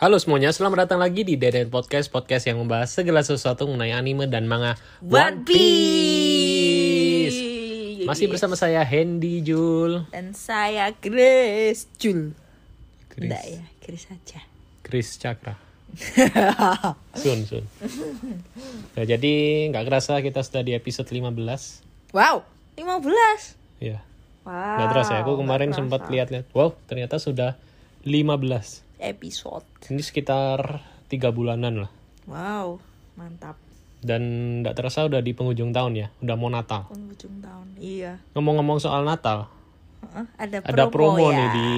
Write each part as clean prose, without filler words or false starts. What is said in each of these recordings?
Halo semuanya, selamat datang lagi di Deden Podcast yang membahas segala sesuatu mengenai anime dan manga One Piece. Masih bersama saya Hendy Jul Dan saya Grace Jul. Chris. Enggak ya, Grace aja. Chris Cakra. Sun. Nah, jadi gak kerasa kita sudah di episode 15. Wow, 15. Ya, Wow. gak terasa ya, aku kemarin sempat lihat-lihat. Wow, ternyata sudah 15 episode. Ini sekitar 3 bulanan lah. Wow, mantap. Dan gak terasa udah di penghujung tahun ya, udah mau Natal. Penghujung tahun, iya. Ngomong-ngomong soal Natal, Ada promo ya. nih di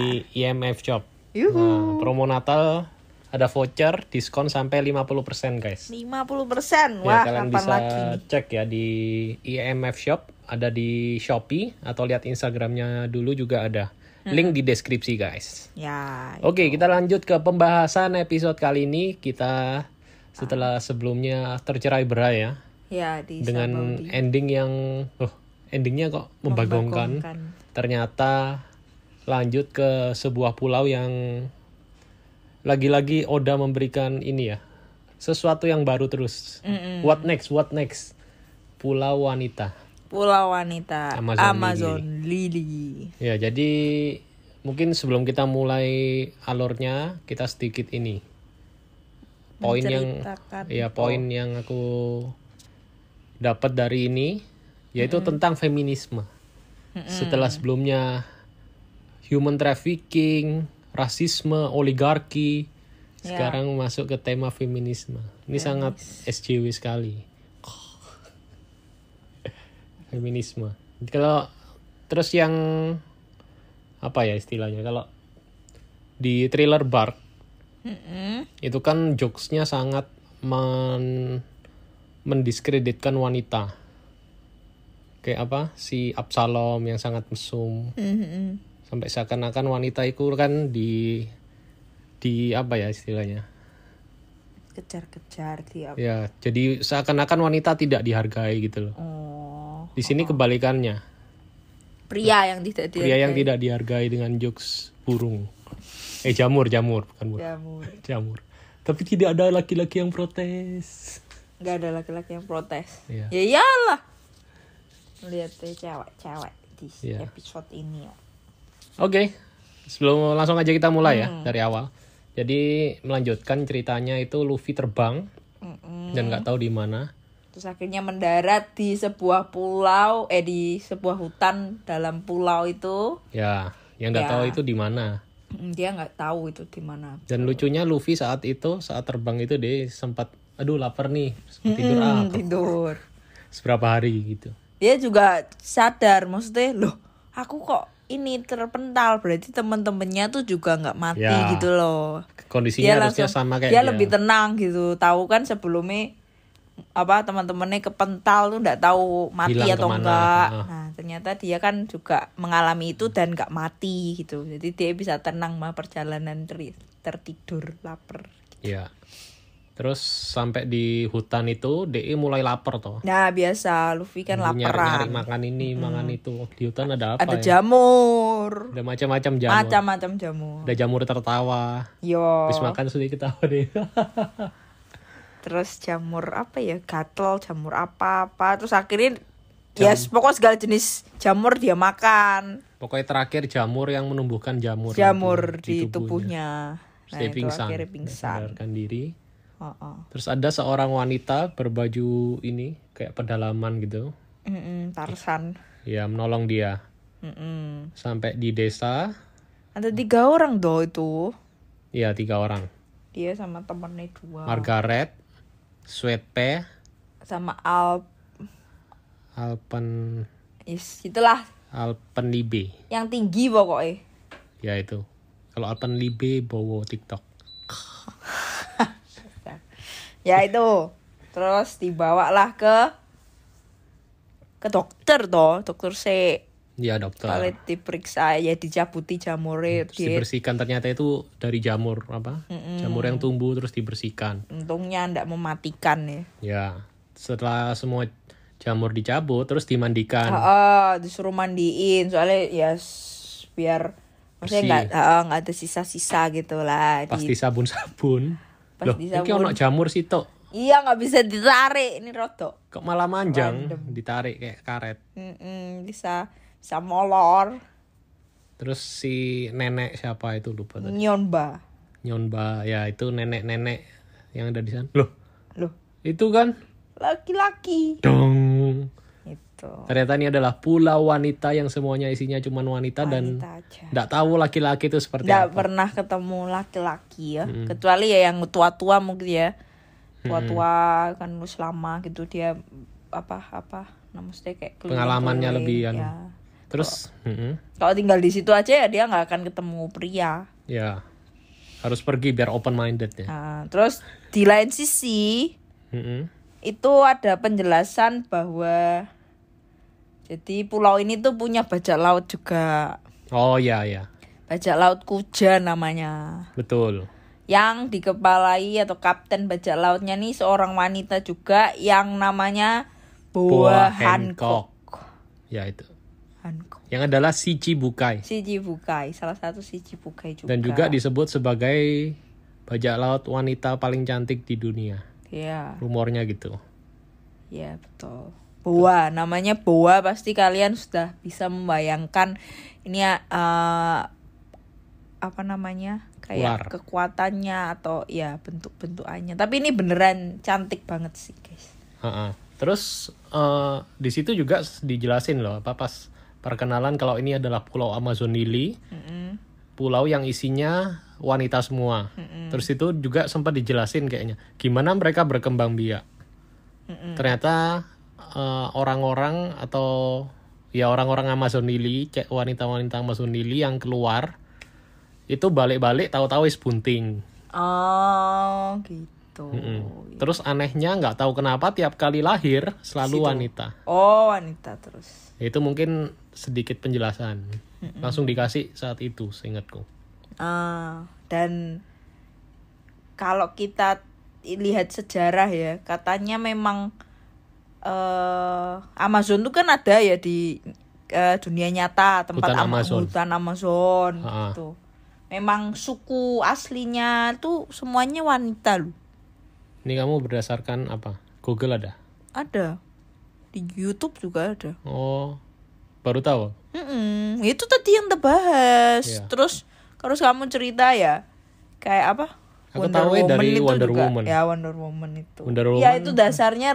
IMF Shop. Yuhu. Nah, promo Natal ada voucher diskon sampai 50% guys. 50%. Ya, Wah, kalian kapan bisa lagi? cek ya di IMF Shop, ada di Shopee atau lihat Instagramnya dulu juga ada. Link di deskripsi guys. Ya. Oke, kita lanjut ke pembahasan episode kali ini. Kita setelah sebelumnya tercerai-berai ya, Ya, di dengan Sabaudi. ending yang endingnya kok membagongkan. Ternyata lanjut ke sebuah pulau yang lagi-lagi Oda memberikan ini ya, sesuatu yang baru terus. What next? Pulau wanita. Pulau Wanita Amazon Lily. Ya, jadi mungkin sebelum kita mulai alurnya, kita sedikit ini. Poin yang aku dapat dari ini yaitu tentang feminisme. Setelah sebelumnya human trafficking, rasisme, oligarki, sekarang masuk ke tema feminisme. Ini sangat SJW sekali. Feminisme. Kalau terus yang apa ya istilahnya, kalau di Thriller Bark itu kan jokesnya sangat mendiskreditkan wanita. Kayak apa, si Absalom yang sangat mesum. Sampai seakan-akan wanita itu kan di apa ya istilahnya, Kejar-kejar dia. ya, jadi seakan-akan wanita tidak dihargai gitu loh. Di sini kebalikannya. Pria yang tidak Pria yang tidak dihargai dengan jokes burung. Jamur bukan burung. Jamur. Tapi tidak ada laki-laki yang protes. Nggak ada laki-laki yang protes. Iya. Ya iyalah. Lihat deh cewek-cewek di Iya. episode ini. Oke. Sebelum langsung aja kita mulai ya dari awal. Jadi melanjutkan ceritanya itu Luffy terbang dan nggak tahu di mana. Terus akhirnya mendarat di sebuah pulau, di sebuah hutan dalam pulau itu. Ya, yang nggak tahu itu di mana. Dia nggak tahu itu di mana. Dan lucunya Luffy saat terbang itu dia sempat, aduh lapar nih, tidur Tidur. seberapa hari gitu. Dia juga sadar, maksudnya loh, aku kok ini terpental, berarti teman-temannya tuh juga nggak mati gitu loh. Kondisinya harusnya sama kayak dia lebih tenang gitu. Tahu kan sebelumnya teman-temannya kepental tuh nggak tahu mati hilang atau kemana. enggak. Nah ternyata dia kan juga mengalami itu dan nggak mati gitu. Jadi dia bisa tenang mah perjalanan tertidur lapar. Ya. Terus sampai di hutan itu DE mulai lapar toh. Nah biasa Luffy kan laparan. Nyari makan ini, makan itu. Di hutan ada apa? Ada jamur. Ada macam-macam jamur. Macam-macam jamur. Ada jamur tertawa. Yo. Habis makan sudah ketawa deh. Terus jamur apa ya? Gatel, jamur apa-apa. Terus akhirnya pokoknya segala jenis jamur dia makan. Pokoknya terakhir jamur yang menumbuhkan jamur di tubuhnya. Nah, dia pingsan. Akhirnya pingsan. Sadarkan diri. Terus ada seorang wanita berbaju ini kayak pedalaman gitu. Tarsan. Ya, menolong dia. Sampai di desa. Ada 3 orang itu. Iya, 3 orang. Dia sama temennya 2. Margaret, Sweetpea, sama itulah. Alpenlibe. Yang tinggi pokoknya. Ya itu. Kalau Alpenlibe bawa TikTok. Ya itu. Terus dibawalah ke dokter toh, dokter C. Iya, dokter. Kalau diperiksa ya dicabuti jamurnya. Dibersihkan, ternyata itu dari jamur jamur yang tumbuh terus dibersihkan. Untungnya ndak mematikan ya. Ya, setelah semua jamur dicabut terus dimandikan. Disuruh mandiin soalnya ya biar Maksudnya nggak ada sisa-sisa gitu lah. Pasti sabun-sabun. Loh, Pasti ini ono jamur sitok. Iya, nggak bisa ditarik ini rodok. Kok malah manjang ditarik kayak karet. Bisa molor. Terus si nenek siapa itu lupa tadi. Nyonba, ya itu nenek-nenek yang ada di sana. Loh, itu kan laki-laki. Dong. Itu. Ternyata ini adalah pulau wanita yang semuanya isinya cuma wanita dan nggak tahu laki-laki itu seperti apa. Nggak pernah ketemu laki-laki ya, kecuali ya yang tua-tua mungkin ya. Tua-tua kan lama gitu dia apa namanya kayak pengalamannya lebih ya. Terus kalau tinggal di situ aja ya dia nggak akan ketemu pria. Ya. Harus pergi biar open minded ya. Terus di lain sisi itu ada penjelasan bahwa jadi pulau ini tuh punya bajak laut juga. Oh ya. Bajak laut Kuja namanya. Betul. Yang dikepalai atau kapten bajak lautnya nih seorang wanita juga yang namanya Boa Hancock. Ya itu. Hancock. Yang adalah si Cibukai, salah satu si Cibukai juga. Dan juga disebut sebagai bajak laut wanita paling cantik di dunia. Iya. Rumornya gitu. Iya, betul. Boa, namanya Boa, pasti kalian sudah bisa membayangkan ini apa namanya? Kayak ular. Kekuatannya atau ya bentuk-bentukannya. Tapi ini beneran cantik banget sih, guys. Terus di situ juga dijelasin loh pas perkenalan kalau ini adalah Pulau Amazon Lily. Pulau yang isinya wanita semua. Terus itu juga sempat dijelasin kayaknya gimana mereka berkembang biak. Ternyata orang-orang atau ya orang-orang Amazon Lily, wanita-wanita Amazon Lily yang keluar itu balik-balik tahu-tahu is bunting. Oh gitu. Terus anehnya nggak tahu kenapa tiap kali lahir selalu wanita. Oh, wanita terus. Itu mungkin sedikit penjelasan. Langsung dikasih saat itu seingatku. Dan kalau kita lihat sejarah ya, katanya memang Amazon itu kan ada ya di dunia nyata, tempat hutan Amazon gitu. Memang suku aslinya tuh semuanya wanita loh. Ini kamu berdasarkan apa? Google ada? Ada. Di YouTube juga ada. Oh, baru tahu? Itu tadi yang terbahas. Yeah. Terus kamu cerita ya, kayak apa? Aku tahu dari Wonder Woman. Ya, Wonder Woman itu. Ya itu dasarnya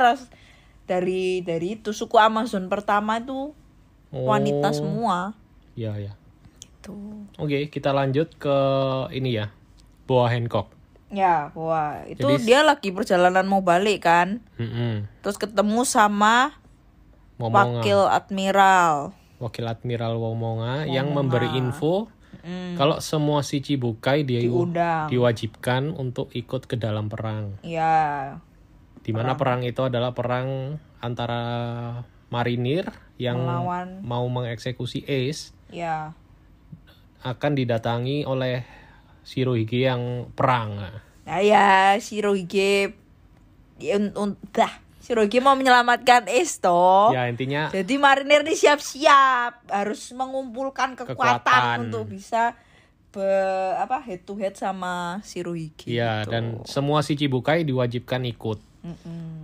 dari itu suku Amazon pertama itu wanita semua. Ya. Oke, kita lanjut ke ini ya, Boa Hancock. Ya, Boa. Itu jadi, dia lagi perjalanan mau balik kan. Terus ketemu sama Wakil Admiral Womonga yang memberi info kalau semua si Cibukai dia diwajibkan untuk ikut ke dalam perang. Ya. Dimana perang itu adalah perang antara marinir yang mau mengeksekusi Ace. Ya. Akan didatangi oleh Shirohige yang perang. Nah ya, Shirohige mau menyelamatkan Ace toh. Ya intinya. Jadi marinir ini siap-siap harus mengumpulkan kekuatan untuk bisa head to head sama Shirohige. Ya gitu. Dan semua si Cibukai diwajibkan ikut.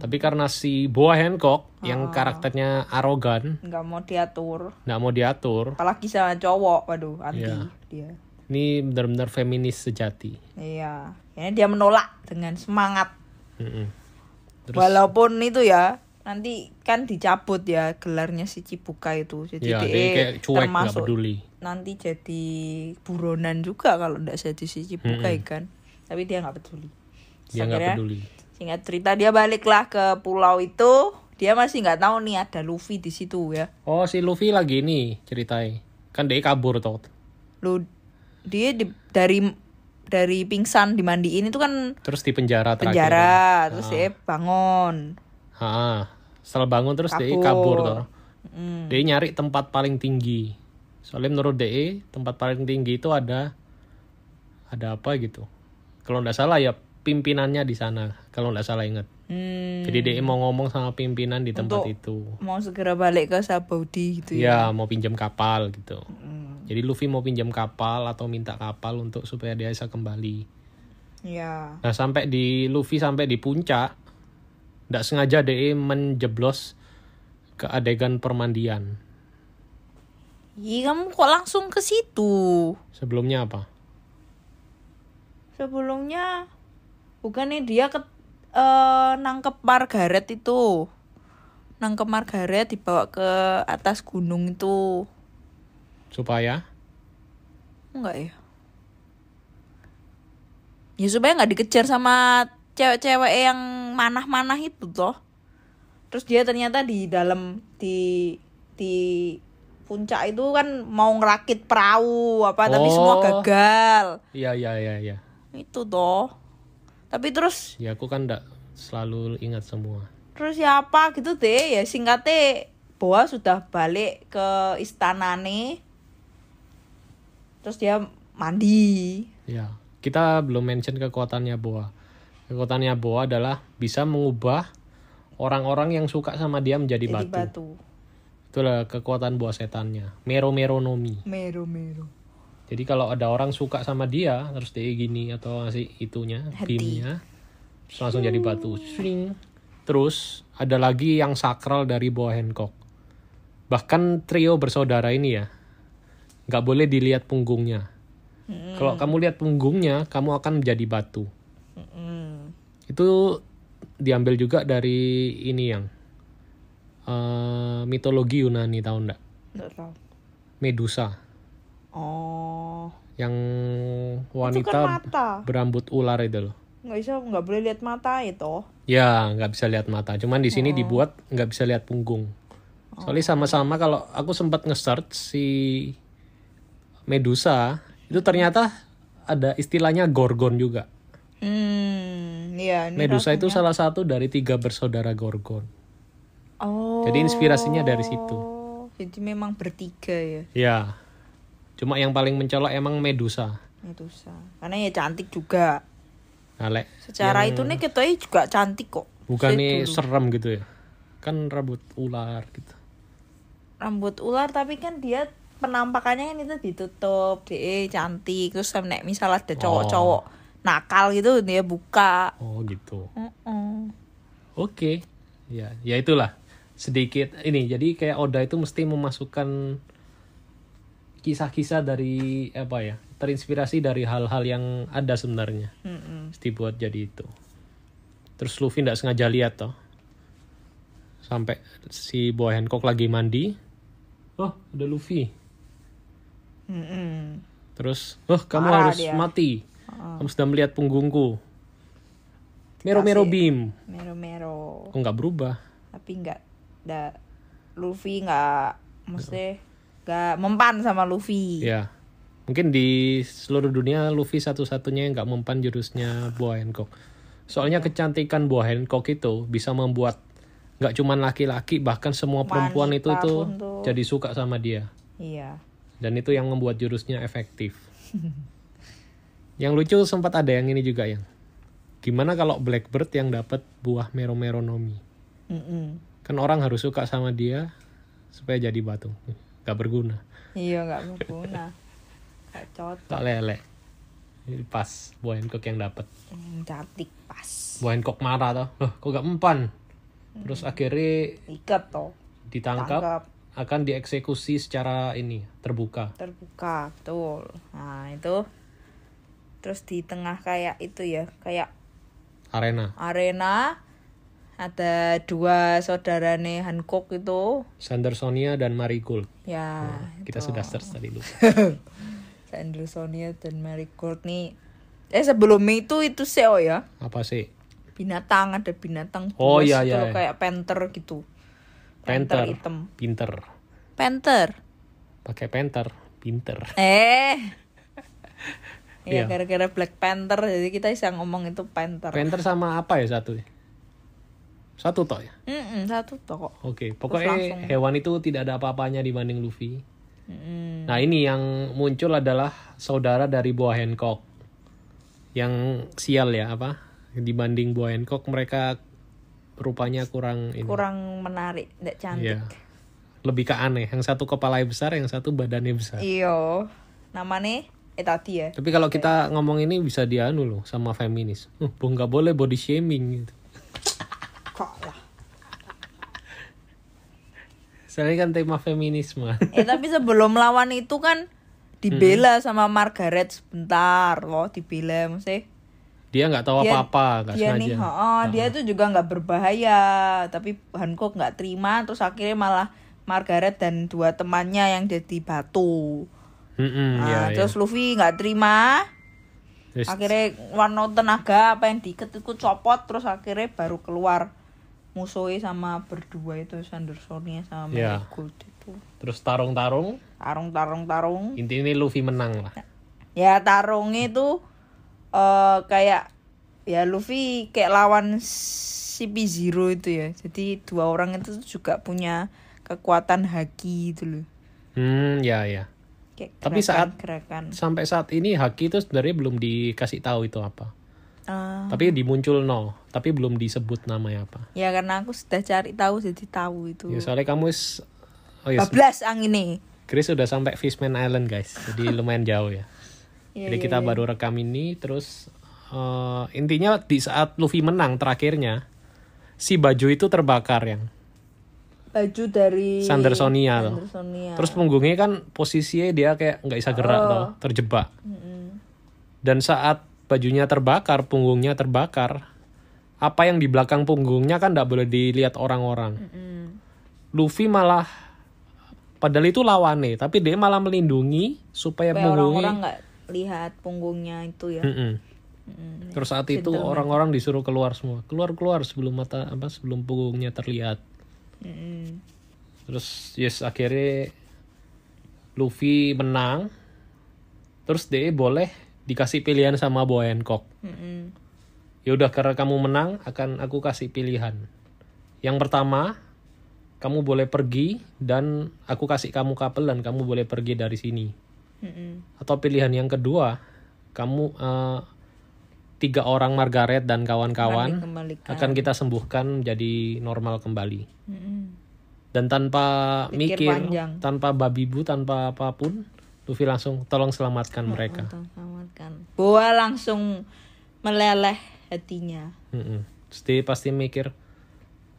Tapi karena si Boa Hancock yang karakternya arogan, nggak mau diatur. Apalagi sama cowok, waduh anti dia. Ini benar-benar feminis sejati. Iya, ini dia menolak dengan semangat. Terus, walaupun itu ya nanti kan dicabut ya gelarnya si Cibukai itu, jadi dia termasuk nanti jadi buronan juga kalau nggak jadi si Cibukai kan. Tapi dia nggak peduli. Dia nggak peduli. Singkat cerita dia baliklah ke pulau itu. Dia masih nggak tahu nih ada Luffy di situ ya. Oh, si Luffy lagi nih ceritain. Kan dia kabur toh. Dia dari pingsan dimandiin itu kan. Terus di penjara terus dia bangun. Setelah bangun terus dia kabur toh. Dia nyari tempat paling tinggi. Soalnya menurut dia tempat paling tinggi itu ada apa gitu. Kalau nggak salah ya pimpinannya di sana, kalau nggak salah ingat. Jadi dia mau ngomong sama pimpinan di tempat itu. Mau segera balik ke Sabaudi gitu ya. Ya, mau pinjam kapal gitu. Jadi Luffy mau pinjam kapal atau minta kapal untuk supaya dia bisa kembali. Iya. Nah Luffy sampai di puncak, nggak sengaja dia menjeblos ke adegan permandian. Iya, kamu kok langsung ke situ? Sebelumnya apa? Sebelumnya bukannya dia nangkep Margaret itu. Nangkep Margaret dibawa ke atas gunung itu. Supaya? Enggak ya? Ya supaya nggak dikejar sama cewek-cewek yang manah-manah itu toh. Terus dia ternyata di dalam di puncak itu kan mau ngerakit perahu tapi semua gagal. Iya. Itu toh. Tapi terus ya aku kan nggak selalu ingat semua. Terus ya apa gitu deh, ya singkatnya Boa sudah balik ke istana nih. Terus dia mandi. Ya, kita belum mention kekuatannya Boa. Kekuatannya Boa adalah bisa mengubah orang-orang yang suka sama dia menjadi batu. Itulah kekuatan Boa setannya. Mero Nomi. Mero. Jadi kalau ada orang suka sama dia, terus dia gini atau ngasih itunya, beamnya, terus langsung jadi batu. Swing. Terus ada lagi yang sakral dari Boa Hancock. Bahkan trio bersaudara ini ya, nggak boleh dilihat punggungnya. Kalau kamu lihat punggungnya, kamu akan menjadi batu. Itu diambil juga dari ini yang mitologi Yunani, tahu nggak? Nggak tahu. Medusa. Oh. Yang wanita berambut ular itu loh. Nggak boleh lihat mata itu. Ya, nggak bisa lihat mata. Cuman di sini dibuat nggak bisa lihat punggung. Soalnya sama-sama kalau aku sempat nge-search si Medusa, itu ternyata ada istilahnya Gorgon juga. Iya. Medusa itu salah satu dari 3 bersaudara Gorgon. Oh. Jadi inspirasinya dari situ. Jadi memang bertiga ya? Ya. Cuma yang paling mencolok emang Medusa. Karena ya cantik juga. Nah, secara itu nih kita juga cantik kok. Bukannya serem gitu ya? Kan rambut ular gitu. Rambut ular tapi kan dia penampakannya kan itu ditutup, dia cantik. Terus nek misal ada cowok-cowok nakal gitu dia buka. Oh gitu. Oke. Ya itulah sedikit ini. Jadi kayak Oda itu mesti memasukkan kisah-kisah dari apa ya? Terinspirasi dari hal-hal yang ada sebenarnya. Mesti buat jadi itu. Terus Luffy nggak sengaja lihat toh. Sampai si Boa Hancock lagi mandi. Oh, ada Luffy. Terus, kamu marah harus dia. mati. Kamu sudah melihat punggungku. Mero beam. Mero. Kok nggak berubah? Tapi Luffy nggak, mesti nggak mempan sama Luffy. Ya, mungkin di seluruh dunia Luffy satu-satunya yang nggak mempan jurusnya Boa Hancock. Soalnya kecantikan Boa Hancock itu bisa membuat nggak cuma laki-laki, bahkan semua perempuan itu jadi suka sama dia. Iya. Dan itu yang membuat jurusnya efektif. Yang lucu sempat ada yang ini juga yang. Gimana kalau Blackbird yang dapat buah Mero Nomi? Kan orang harus suka sama dia supaya jadi batu. Gak berguna. Iya, gak berguna. Gak cocok. Tak lele. Pas Boa Hancock yang dapat. Cantik pas. Boa Hancock marah toh. Kok gak mempan? Terus akhirnya ikat toh. Ditangkap. Akan dieksekusi secara ini terbuka, betul. Nah itu terus di tengah kayak itu ya, kayak arena ada 2 saudarane Hancock itu, Sandersonia dan Marigold. Ya. Kita sudah search tadi dulu. Sandersonia dan Marigold nih. Sebelum itu SEO ya. Apa sih? Binatang, ada binatang buas iya. Kayak panther gitu. Panther hitam. Pinter. Panther. Pakai panther, pinter. Ya gara-gara Black Panther jadi kita bisa ngomong itu panther. Panther sama apa ya satu? Satu toh ya? Satu toh kok. Oke, pokoknya hewan itu tidak ada apa-apanya dibanding Luffy. Nah ini yang muncul adalah saudara dari Boa Hancock. Yang sial ya dibanding Boa Hancock mereka rupanya kurang menarik, tidak cantik. Iya. lebih ke aneh. Yang satu kepalanya besar, yang satu badannya besar. Iya. Namanya tadi ya. Tapi kalau kita ngomong ini bisa dianu loh sama feminis. Nggak boleh body shaming gitu. Kok lah. Soalnya kan tema feminisme. Tapi sebelum lawan itu kan dibela sama Margaret sebentar loh, dibela maksudnya. Dia nggak tahu apa-apa, nggak sengaja. Dia tuh juga nggak berbahaya, tapi Hancock nggak terima, terus akhirnya malah Margaret dan 2 temannya yang jadi batu. Terus Luffy nggak terima, akhirnya warna tenaga apa yang diikat itu copot, terus akhirnya baru keluar musuhnya sama berdua itu Sandersonia sama Marigold itu. Terus tarung. Intinya Luffy menang lah. Ya tarungnya itu kayak ya Luffy kayak lawan CP0 itu ya. Jadi 2 orang itu juga punya kekuatan haki itu loh. Ya. Kayak tapi sampai saat ini haki itu sebenarnya belum dikasih tahu itu apa. Tapi dimuncul tapi belum disebut namanya apa. Ya karena aku sudah cari tahu jadi tahu itu. Ya soalnya kamu bablas ini. Chris sudah sampai Fishman Island guys. Jadi lumayan jauh ya. Jadi kita baru rekam ini terus intinya di saat Luffy menang terakhirnya si baju itu terbakar yang baju dari Sandersonia. Terus punggungnya kan posisinya dia kayak nggak bisa gerak terjebak. Dan saat bajunya terbakar, punggungnya terbakar, apa yang di belakang punggungnya kan nggak boleh dilihat orang-orang. Luffy malah padahal itu lawannya, tapi dia malah melindungi supaya punggungnya orang-orang nggak lihat punggungnya itu ya. Terus saat itu orang-orang disuruh keluar semua, keluar sebelum punggungnya terlihat. Terus akhirnya Luffy menang. Terus dia boleh dikasih pilihan sama Boa Hancock. Ya udah karena kamu menang akan aku kasih pilihan. Yang pertama, kamu boleh pergi dan aku kasih kamu kapal dan kamu boleh pergi dari sini. Atau pilihan yang kedua, kamu 3 orang Margaret dan kawan-kawan akan kita sembuhkan jadi normal kembali. Dan tanpa mikir tanpa babi bu, tanpa apapun, Luffy langsung tolong selamatkan mereka. Boa langsung meleleh hatinya. Terus dia pasti mikir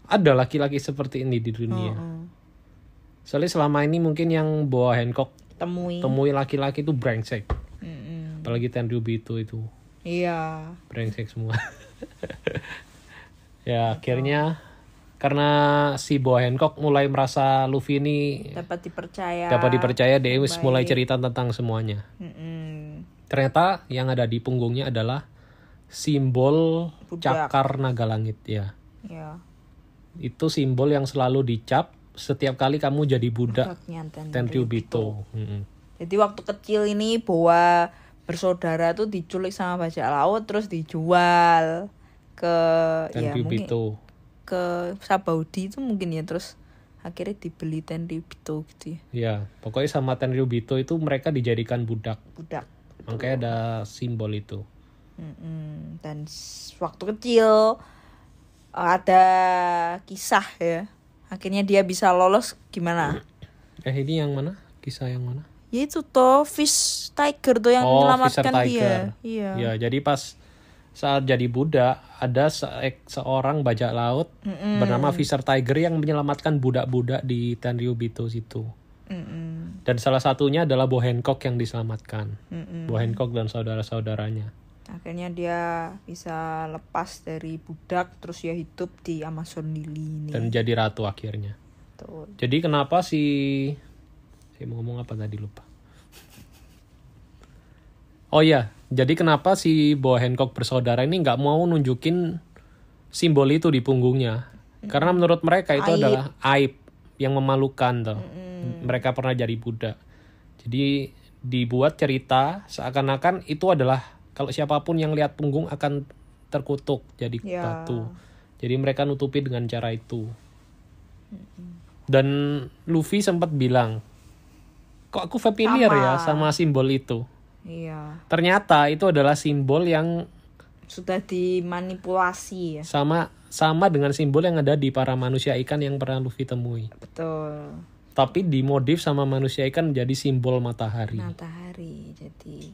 ada laki-laki seperti ini di dunia. Soalnya selama ini mungkin yang Boa Hancock temui laki-laki itu brengsek. Apalagi Tenryubito itu. Iya. Brengsek semua. Ya akhirnya karena si Boa Hancock mulai merasa Luffy ini dapat dipercaya, dia mulai cerita tentang semuanya. Ternyata yang ada di punggungnya adalah simbol budak. Cakar naga langit ya. Itu simbol yang selalu dicap setiap kali kamu jadi budak Tenryubito. Jadi waktu kecil ini Boa bersaudara tuh diculik sama bajak laut terus dijual ke Tenryubito. Ke Sabaudi itu mungkin ya, terus akhirnya dibeli Tenryubito gitu ya. Ya, pokoknya sama Tenryubito itu mereka dijadikan budak. Makanya ada simbol itu. Dan waktu kecil ada kisah ya. Akhirnya dia bisa lolos gimana? Ini yang mana? Kisah yang mana? Ya itu toh Fish Tiger tuh yang menyelamatkan dia. Iya. Ya, jadi pas saat jadi budak ada seorang bajak laut bernama Fisher Tiger yang menyelamatkan budak-budak di Tenryubito situ. Dan salah satunya adalah Boa Hancock yang diselamatkan. Boa Hancock dan saudara-saudaranya. Akhirnya dia bisa lepas dari budak terus ya hidup di Amazon Lily ini. Dan jadi ratu akhirnya. Betul. Jadi kenapa saya mau ngomong apa tadi lupa. Oh iya, jadi kenapa si Boa Hancock bersaudara ini nggak mau nunjukin simbol itu di punggungnya? Karena menurut mereka itu adalah aib yang memalukan tuh. Mereka pernah jadi budak. Jadi dibuat cerita seakan-akan itu adalah kalau siapapun yang lihat punggung akan terkutuk jadi batu. Jadi mereka nutupi dengan cara itu. Dan Luffy sempat bilang, kok aku familiar ya sama simbol itu. Iya. Ternyata itu adalah simbol yang sudah dimanipulasi ya. Sama dengan simbol yang ada di para manusia ikan yang pernah Luffy temui. Betul. Tapi dimodif sama manusia ikan jadi simbol matahari. Matahari, jadi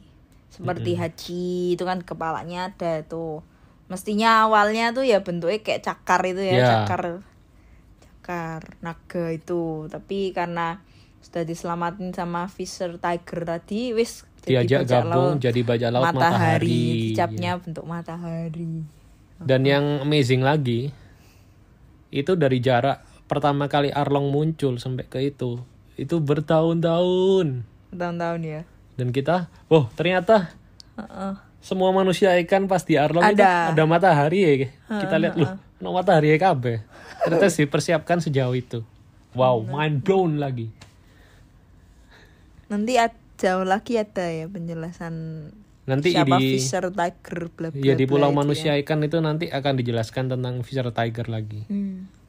seperti haji itu kan kepalanya ada tuh. Mestinya awalnya tuh ya bentuknya kayak cakar itu ya, cakar naga itu. Tapi karena sudah diselamatin sama Fisher Tiger tadi, wis diajak gabung jadi bajak laut matahari. Dicapnya bentuk matahari. Dan yang amazing lagi, itu dari jarak pertama kali Arlong muncul sampai ke itu bertahun-tahun. Bertahun-tahun ya. Dan kita, ternyata semua manusia ikan pas di Arlong ada matahari ya. Kita lihat loh, matahari ya kabeh. Ternyata dipersiapkan sejauh itu. Wow, mind blown lagi. Nanti jauh lagi ada ya penjelasan nanti siapa Fisher Tiger bla bla. Ya di Pulau Manusia Ikan itu nanti akan dijelaskan tentang Fisher Tiger lagi.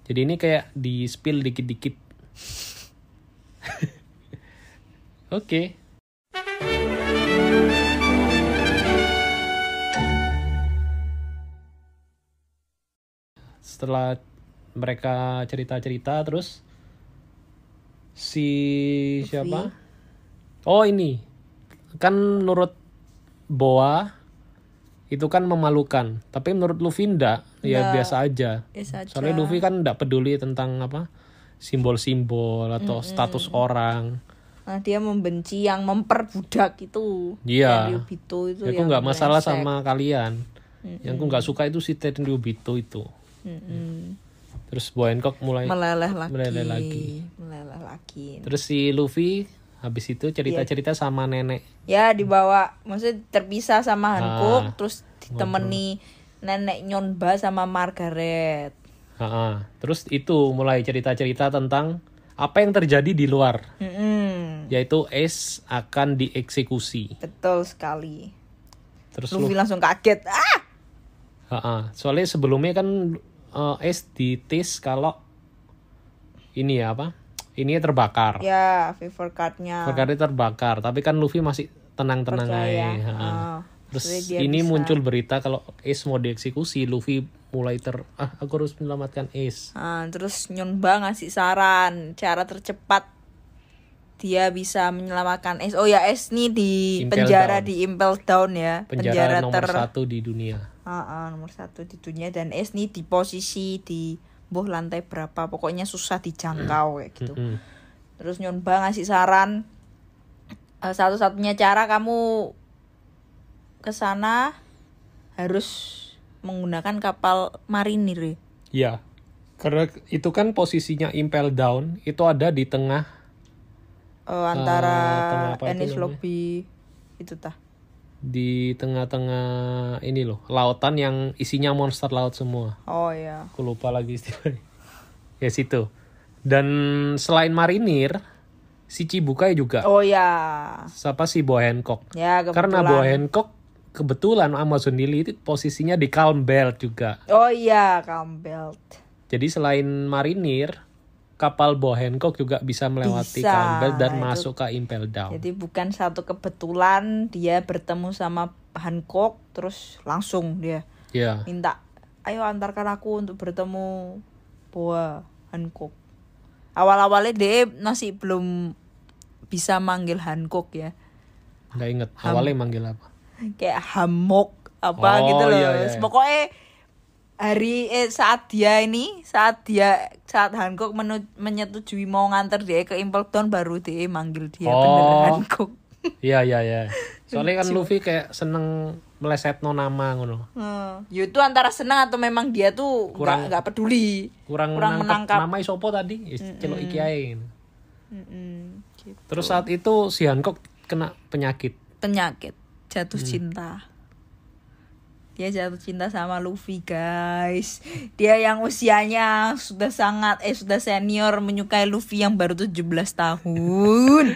Jadi ini kayak di spill dikit-dikit. Oke. Setelah mereka cerita-cerita terus siapa? Oh ini kan menurut Boa itu kan memalukan, tapi menurut Luffy enggak, ya biasa aja. Soalnya Luffy kan enggak peduli tentang simbol-simbol atau status orang. Nah, dia membenci yang memperbudak itu. Iya. Tenryubito itu. Aku nggak masalah sama kalian. Yang aku nggak suka itu si Tenryubito itu. Terus Boa Hancock mulai meleleh lagi. Terus si Luffy habis itu cerita-cerita sama nenek. Ya dibawa, maksudnya terpisah sama Hancock, terus ditemani nenek Nyonba sama Margaret. Terus itu mulai cerita-cerita tentang apa yang terjadi di luar. Yaitu Ace akan dieksekusi. Betul sekali. Terus Luffy langsung kaget. Soalnya sebelumnya kan Ace ditis kalau ini ini terbakar. Ya, favor cardnya terbakar. Tapi kan Luffy masih tenang-tenang aja. Terus ini bisa muncul berita kalau Ace mau dieksekusi. Luffy mulai aku harus menyelamatkan Ace. Terus Nyonba ngasih saran cara tercepat dia bisa menyelamatkan Ace. Oh ya, Ace nih di penjara di Impel Down ya. Penjara nomor 1 di dunia. Nomor 1 di dunia. Dan Ace nih di posisi di lantai berapa, pokoknya susah dijangkau kayak gitu. Terus Nyonba ngasih saran, satu-satunya cara kamu ke sana harus menggunakan kapal marinir. Ya, karena itu kan posisinya Impel Down itu ada di tengah antara Enies Lobby itu di tengah-tengah ini loh, lautan yang isinya monster laut semua. Oh iya. Aku lupa lagi istilahnya. Ya situ. Dan selain marinir, si Chibukai juga. Oh ya. Siapa si Boa Hancock? Ya, kebetulan. Karena Boa Hancock kebetulan Amazon Lily itu posisinya di Calm Belt juga. Oh iya, Calm Belt. Jadi selain marinir, kapal Boa Hancock juga bisa melewati Calm Belt dan masuk ke Impel Down. Jadi bukan satu kebetulan dia bertemu sama Hancock terus langsung dia minta, ayo antarkan aku untuk bertemu Boa Hancock. Awal-awalnya dia masih belum bisa manggil Hancock ya. Nggak inget awalnya manggil apa? Kayak Hammock apa gitu loh. Iya. Pokoknya saat Hancock menyetujui mau nganter dia ke Impel Down baru dia manggil dia beneran Hancock. Iya. Soalnya kan Luffy kayak seneng melesetno nama ngono. Ya itu antara senang atau memang dia tuh enggak peduli. Kurang menangkap nama sopo tadi, celok iki ae. Gitu. Terus saat itu si Hancock kena penyakit jatuh cinta. Dia jatuh cinta sama Luffy, guys. Dia yang usianya sudah senior menyukai Luffy yang baru 17 tahun.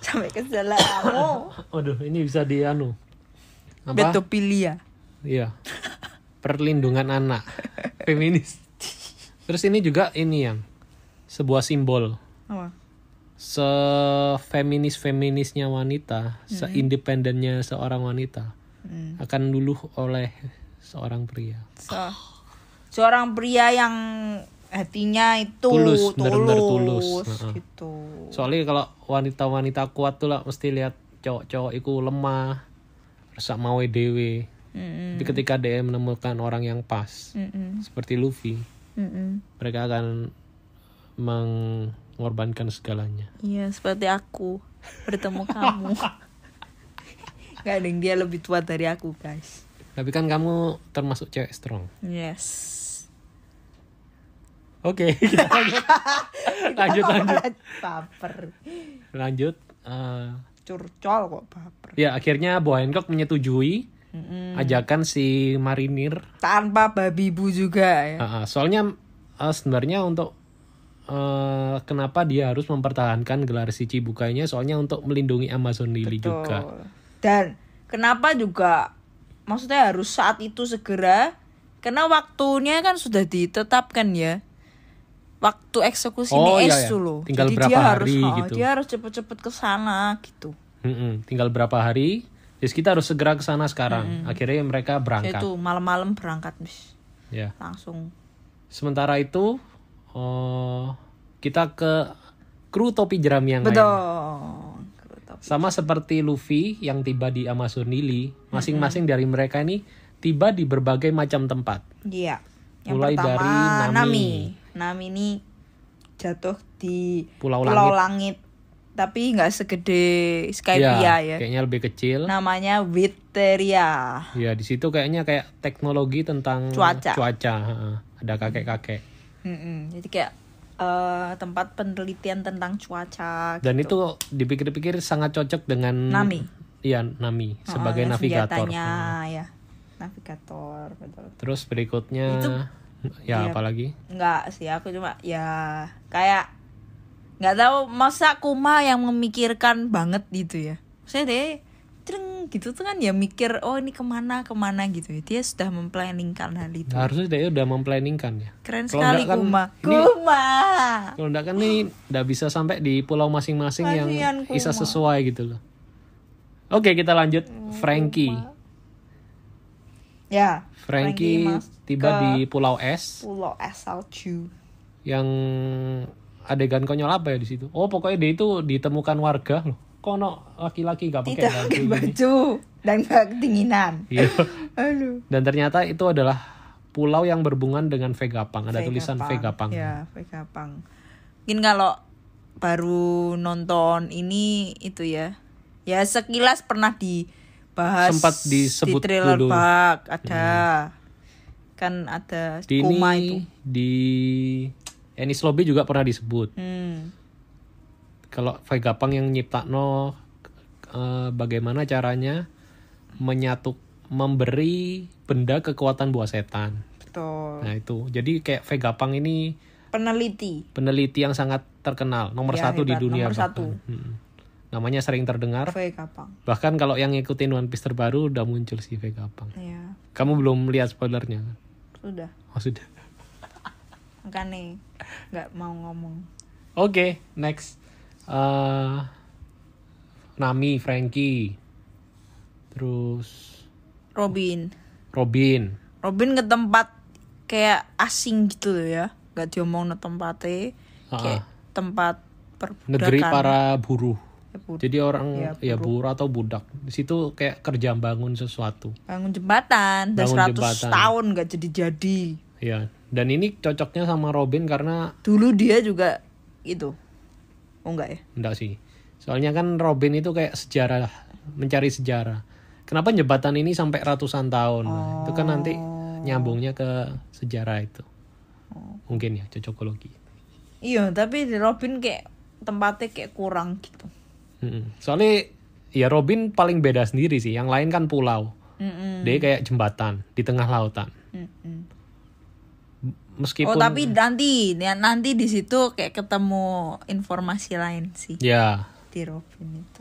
Sampai kesel kamu. Waduh, ini bisa Betopilia. Iya. Perlindungan anak. Feminis. Terus ini juga yang sebuah simbol. Apa? Sefeminisnya wanita, seindependennya seorang wanita. Akan luluh oleh seorang pria. Seorang pria yang hatinya itu tulus, bener-bener tulus. Gitu. Soalnya kalau wanita-wanita kuat tuh lah mesti lihat cowok-cowok itu lemah, rasa mau dewe. Tapi ketika dia menemukan orang yang pas, seperti Luffy, mereka akan mengorbankan segalanya. Iya, seperti aku bertemu kamu. Gak ada yang dia lebih tua dari aku, guys. Tapi kan kamu termasuk cewek strong. Yes. Oke, lanjut. Baper. Lanjut. Curcol kok baper. Ya, akhirnya Boa Hancock menyetujui ajakan si marinir. Tanpa babi bu juga ya. Soalnya sebenarnya untuk kenapa dia harus mempertahankan gelar si Chibukainya, soalnya untuk melindungi Amazon Lily juga. Dan kenapa juga maksudnya harus saat itu segera? Karena waktunya kan sudah ditetapkan ya. Waktu eksekusi Ace dulu. Tinggal jadi berapa dia hari harus, gitu. Dia harus cepet-cepet ke sana gitu. Tinggal berapa hari. Jadi kita harus segera ke sana sekarang. Akhirnya mereka berangkat. Itu malam-malam berangkat bis. Ya. Langsung. Sementara itu kita ke kru topi jerami yang lain. Sama seperti Luffy yang tiba di Amazon Lily, masing-masing dari mereka ini tiba di berbagai macam tempat. Iya. Yang mulai pertama, dari Nami. Nami ini jatuh di Pulau Langit. Tapi nggak segede Skypiea ya. Kayaknya lebih kecil. Namanya Witteria. Ya, di situ kayaknya kayak teknologi tentang cuaca. Ada kakek-kakek. Jadi kayak tempat penelitian tentang cuaca. Dan gitu. itu dipikir-pikir sangat cocok dengan Nami. Iya, Nami sebagai navigator. Ya, navigator, betul. Terus berikutnya itu, apalagi? Enggak sih, aku cuma ya kayak nggak tahu masa Kuma yang memikirkan banget gitu ya. Maksudnya deh gitu tuh kan ya mikir ini kemana gitu ya. Dia sudah memplanningkan hal itu. Harusnya dia udah memplanningkan ya. Keren sekali Kuma. Kalau enggak kan nih udah bisa sampai di pulau masing-masing yang bisa sesuai gitu loh. Oke, kita lanjut. Frankie. Ya. Frankie tiba di Pulau S. Pulau S salju. Yang adegan konyol apa ya di situ? Pokoknya dia itu ditemukan warga loh. Kono laki-laki gak pakai baju dan gak kedinginan. Iya. Dan ternyata itu adalah pulau yang berhubungan dengan Vegapunk. Ada tulisan Vegapunk. Ya, Vegapunk. Mungkin kalau baru nonton ini itu ya. Ya sekilas pernah dibahas. Sempat disebut di trailer dulu. Ada. Kan ada di Kuma ini, itu. Di Enies Lobby juga pernah disebut. Kalau Vegapunk yang nyiptakno bagaimana caranya memberi benda kekuatan buah setan. Betul. Nah itu, jadi kayak Vegapunk ini peneliti yang sangat terkenal, nomor 1 di dunia. Nomor 1. Namanya sering terdengar. Vegapunk. Bahkan kalau yang ngikutin One Piece terbaru udah muncul si Vegapunk. Iya. Kamu belum lihat spoilernya? Sudah. Sudah. Makanya nggak mau ngomong. Oke, next. Nami, Frankie, terus Robin ke tempat kayak asing gitu loh ya, nggak diomong tempatnya kayak tempat perbudakan, negeri para buruh. Jadi orang buruh atau budak di situ kayak kerja bangun sesuatu, bangun jembatan dan 100 tahun nggak jadi. Ya, dan ini cocoknya sama Robin karena dulu dia juga itu. Enggak ya? Enggak sih. Soalnya kan Robin itu kayak sejarah, mencari sejarah. Kenapa jembatan ini sampai ratusan tahun? Nah, itu kan nanti nyambungnya ke sejarah itu. Mungkin ya, cocokologi. Iya, tapi di Robin kayak tempatnya kayak kurang gitu. Soalnya ya Robin paling beda sendiri sih. Yang lain kan pulau. Dia kayak jembatan di tengah lautan. Meskipun tapi nanti di situ kayak ketemu informasi lain sih. Ya. Di Robin itu.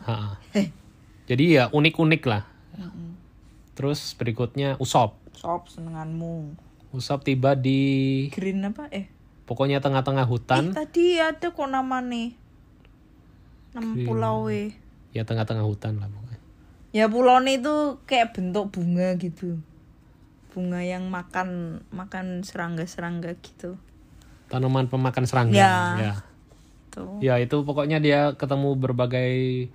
Jadi ya unik-unik lah. Terus berikutnya Usopp senenganmu. Usopp tiba di Green apa? Pokoknya tengah-tengah hutan. Tadi ada kok namanya. Nama pulau Ya tengah-tengah hutan lah pokoknya. Ya pulaunya itu kayak bentuk bunga gitu. Bunga yang makan serangga-serangga gitu. Tanaman pemakan serangga. Ya. Ya itu pokoknya dia ketemu berbagai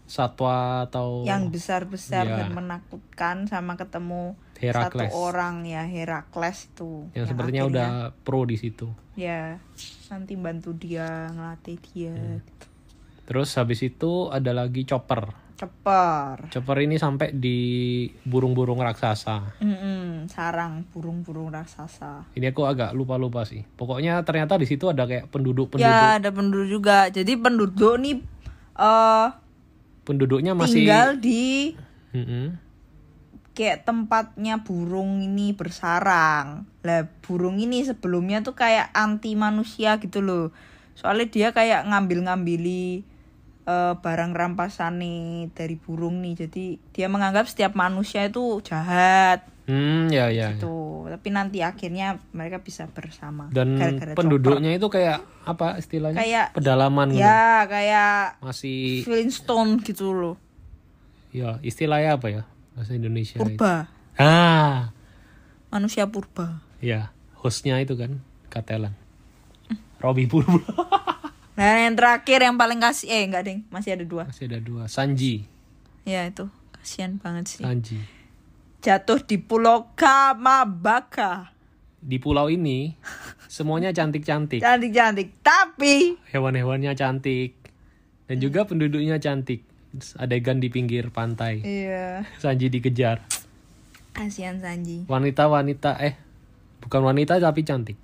satwa atau yang besar-besar dan menakutkan, sama ketemu Herakles. Satu orang ya, Herakles itu. Yang sepertinya udah pro di situ. Ya, nanti bantu dia, ngelatih dia. Gitu. Terus habis itu ada lagi Chopper. Chopper ini sampai di burung-burung raksasa. Sarang burung-burung raksasa. Ini aku agak lupa sih. Pokoknya ternyata di situ ada kayak penduduk. Ya, ada penduduk juga. Jadi penduduk nih penduduknya masih tinggal di kayak tempatnya burung ini bersarang. Lah burung ini sebelumnya tuh kayak anti manusia gitu loh. Soalnya dia kayak ngambil-ngambili barang rampasan nih dari burung nih. Jadi dia menganggap setiap manusia itu jahat. Ya. Gitu. Tapi nanti akhirnya mereka bisa bersama. Dan gara-gara penduduknya Chopper. Itu kayak apa istilahnya? Kayak pedalaman gitu. Ya, kayak masih Flintstone gitu loh. Ya, istilahnya apa ya? Bahasa Indonesia purba. Itu. Manusia purba. Ya, hostnya itu kan Katelan. Robby Purba. Nah, yang terakhir yang paling enggak ding, masih ada 2. Masih ada 2, Sanji. Ya itu, kasihan banget sih. Sanji. Jatuh di Pulau Kamabaka. Di pulau ini semuanya cantik-cantik. Cantik-cantik, tapi hewan-hewannya cantik. Dan juga penduduknya cantik. Adegan di pinggir pantai. Iya. Sanji dikejar. Kasihan Sanji. Wanita-wanita bukan wanita tapi cantik.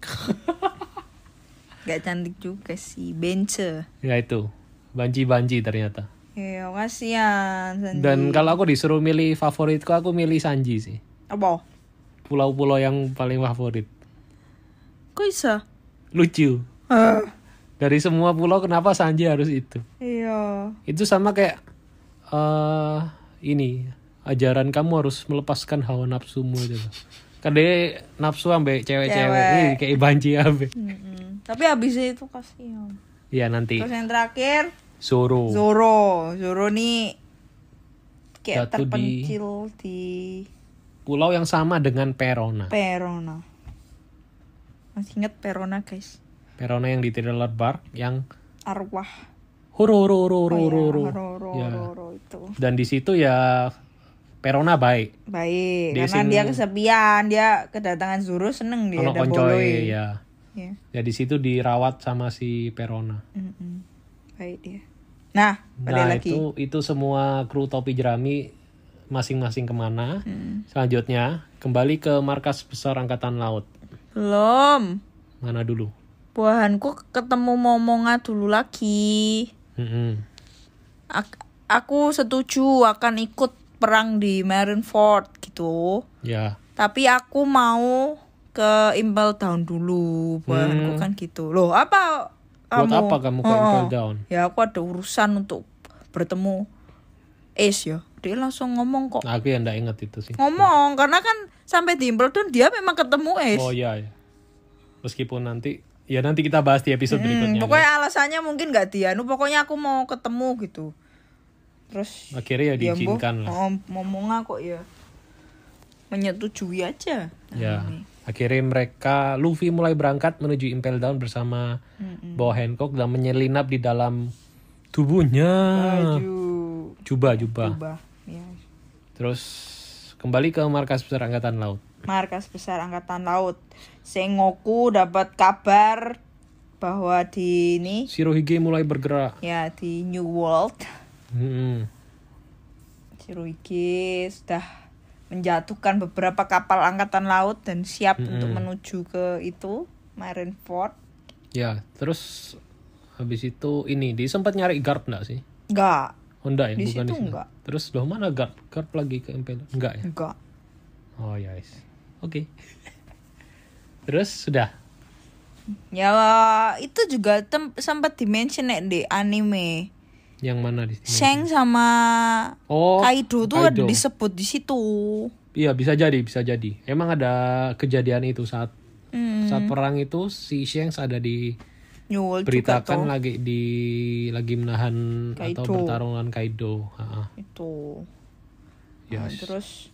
Gak cantik juga sih, Bence. Ya itu, banci-banci ternyata. Iya, kasihan Sanji. Dan kalau aku disuruh milih favoritku, aku milih Sanji sih. Apa? Pulau-pulau yang paling favorit. Kok bisa? Lucu. Dari semua pulau kenapa Sanji harus itu? Iya. Itu sama kayak ini, ajaran kamu harus melepaskan hawa nafsumu itu. Kan dia nafsu ambek cewek-cewek, kayak banci ambek. Tapi habis itu kasihan. Iya nanti. Terus yang terakhir Zoro nih kayak jatuh terpencil di pulau yang sama dengan Perona. Masih ingat Perona guys? Perona yang di Thriller Bark yang arwah. Horo. Ya. Itu. Dan di situ ya Perona baik. Karena dia kesepian, dia kedatangan Zoro seneng dia ada boy. Ya. Ya di situ dirawat sama si Perona. Baik dia. Nah, balik lagi. Itu semua kru topi jerami masing-masing kemana. Selanjutnya kembali ke markas besar angkatan laut. Belum. Mana dulu? Buahanku ketemu Momonga dulu lagi. Aku setuju akan ikut perang di Marineford gitu. Ya. Tapi aku mau ke Impel Down dulu. Buahanku kan gitu. Loh, apa buat apa kamu ke Impel Down? Ya aku ada urusan untuk bertemu Ace ya. Dia langsung ngomong kok. Nah, aku yang gak inget itu sih. Ngomong, karena kan sampai di Impel Down dia memang ketemu Ace. Oh iya. Meskipun nanti kita bahas di episode berikutnya. Pokoknya alasannya mungkin gak dianu. Pokoknya aku mau ketemu gitu. Terus akhirnya ya diizinkan lah. Ngomong kok ya menyetujui aja. Ya. Akhirnya Luffy mulai berangkat menuju Impel Down bersama Boa Hancock dan menyelinap di dalam tubuhnya. Jubah. Ya. Terus kembali ke markas besar angkatan laut. Sengoku dapat kabar bahwa di ini Shirohige mulai bergerak. Ya, di New World. Shirohige sudah menjatuhkan beberapa kapal angkatan laut dan siap untuk menuju ke itu Marineford. Ya, terus habis itu dia sempat nyari guard enggak sih? Enggak. Oh, enggak ya, di bukan situ di situ. Enggak. Terus mana guard? Guard lagi ke Impel? Enggak ya? Enggak. Oh, yes. Oke. Terus sudah. Ya, itu juga sempat di-mention di anime. Yang mana di sini? Shang sama Kaido tuh ada disebut di situ. Iya, bisa jadi. Emang ada kejadian itu saat perang itu si Shang ada di beritakan lagi menahan Kaido. Atau bertarung dengan Kaido. Itu. Yes. Terus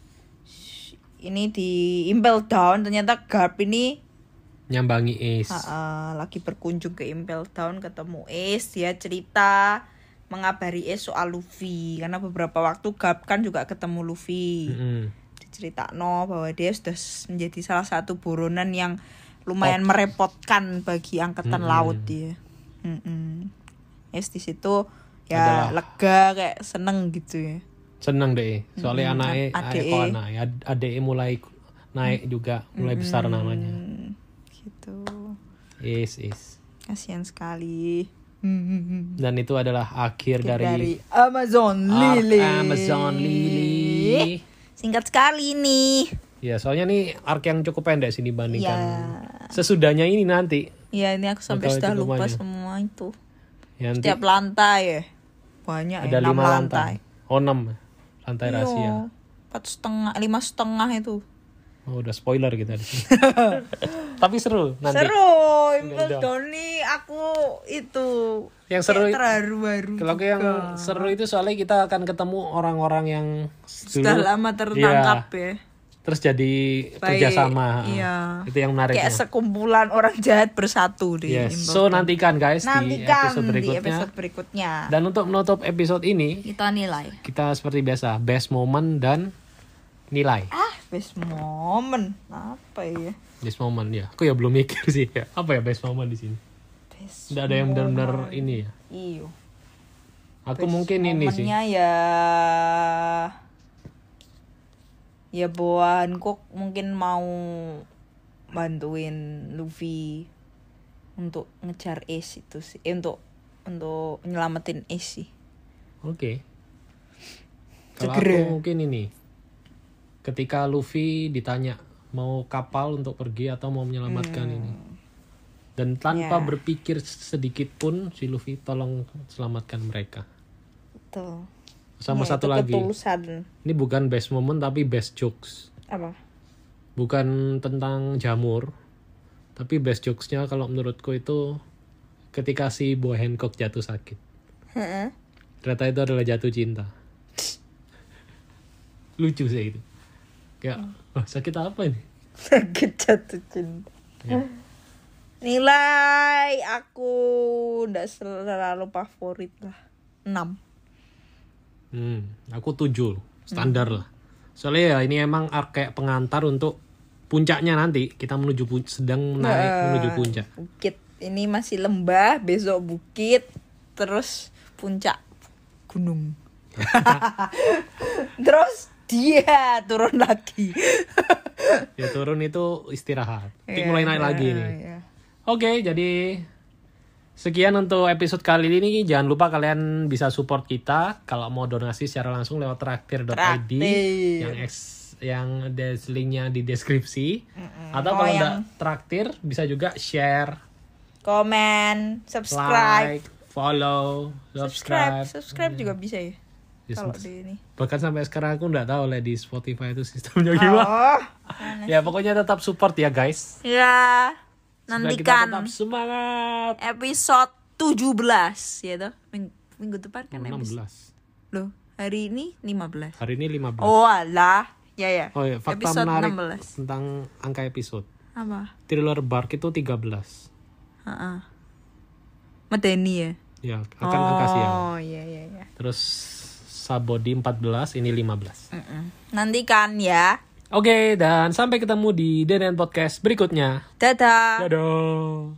ini di Impel Down ternyata Garp ini nyambangi Ace. Lagi berkunjung ke Impel Down, ketemu Ace, dia cerita mengabari Ace soal Luffy karena beberapa waktu Garp kan juga ketemu Luffy. Diceritakno bahwa dia sudah menjadi salah satu buronan yang lumayan merepotkan bagi angkatan laut dia. Ace di situ ya lega, kayak seneng gitu ya. Seneng deh, soalnya anaknya adeknya mulai naik juga, mulai besar namanya. Gitu. Is. Kasihan sekali. Dan itu adalah akhir dari Amazon Lily. Singkat sekali nih. Ya, soalnya nih arc yang cukup pendek sih dibandingkan sesudahnya ini nanti. Iya, ini aku sampai sudah lupa semua itu. Ya, setiap lantai ya. Banyak ada 5 lantai. 6 lantai rahasia. 4,5, 5,5 itu. Oh, udah spoiler kita di sini. Tapi seru nanti. Seru. Impel Down nih aku itu yang seru terharu-haru. Kalau yang seru itu soalnya kita akan ketemu orang-orang yang sudah lama tertangkap ya. Terus jadi kerjasama. Iya. Itu yang menarik. Kayak sekumpulan orang jahat bersatu di Impel Down. So nantikan guys di episode berikutnya. Dan untuk menutup episode ini kita nilai. Kita seperti biasa best moment dan nilai. Best moment apa ya? Best moment ya. Aku ya belum mikir sih ya. Apa ya best moment di sini? Tidak ada yang benar-benar ini ya. Iyo. Aku best mungkin ini sih. Ya bahwa Hancock mungkin mau bantuin Luffy untuk ngejar Ace itu sih. Untuk nyelamatin Ace sih. Oke. Kalau aku mungkin ini. Ketika Luffy ditanya mau kapal untuk pergi atau mau menyelamatkan ini. Dan tanpa berpikir sedikit pun si Luffy tolong selamatkan mereka. Betul. Sama satu lagi. Ketulusan. Ini bukan best moment tapi best jokes. Apa? Bukan tentang jamur. Tapi best jokes-nya kalau menurutku itu ketika si Boy Hancock jatuh sakit. Ternyata itu adalah jatuh cinta. Lucu sih itu. Kayak, sakit apa ini? Sakit jatuh cinta. Ya. Nilai aku nggak selalu favorit lah. 6. Aku 7. Standar lah. Soalnya ya ini emang arc kayak pengantar untuk puncaknya nanti. Kita sedang naik menuju puncak. Bukit. Ini masih lembah, besok bukit, terus puncak gunung. Terus dia turun lagi. Ya turun itu istirahat. Mulai naik lagi nih. Oke, jadi sekian untuk episode kali ini. Jangan lupa kalian bisa support kita kalau mau donasi secara langsung lewat traktir.id yang linknya di deskripsi. Atau kalau udah traktir bisa juga share, komen, subscribe, like, follow, subscribe juga bisa ya. Kalau di ini. Bahkan sampai sekarang aku nggak tahu lah di Spotify itu sistemnya gimana. Ya pokoknya tetap support ya guys. Ya. Nantikan tetap semangat. Episode 17 ya toh. Minggu depan kan 16. Loh, hari ini 15. Hari ini 15. Oh alah. Ya. Oh ya, fakta episode menarik 16. tentang angka episode. Apa? Thriller Bark itu 13. Medeni ya? Ya, akan angka siang. Oh iya. Terus Sabodi 14, ini 15. Nantikan ya. Oke, dan sampai ketemu di DNN Podcast berikutnya. Dadah. Dadah.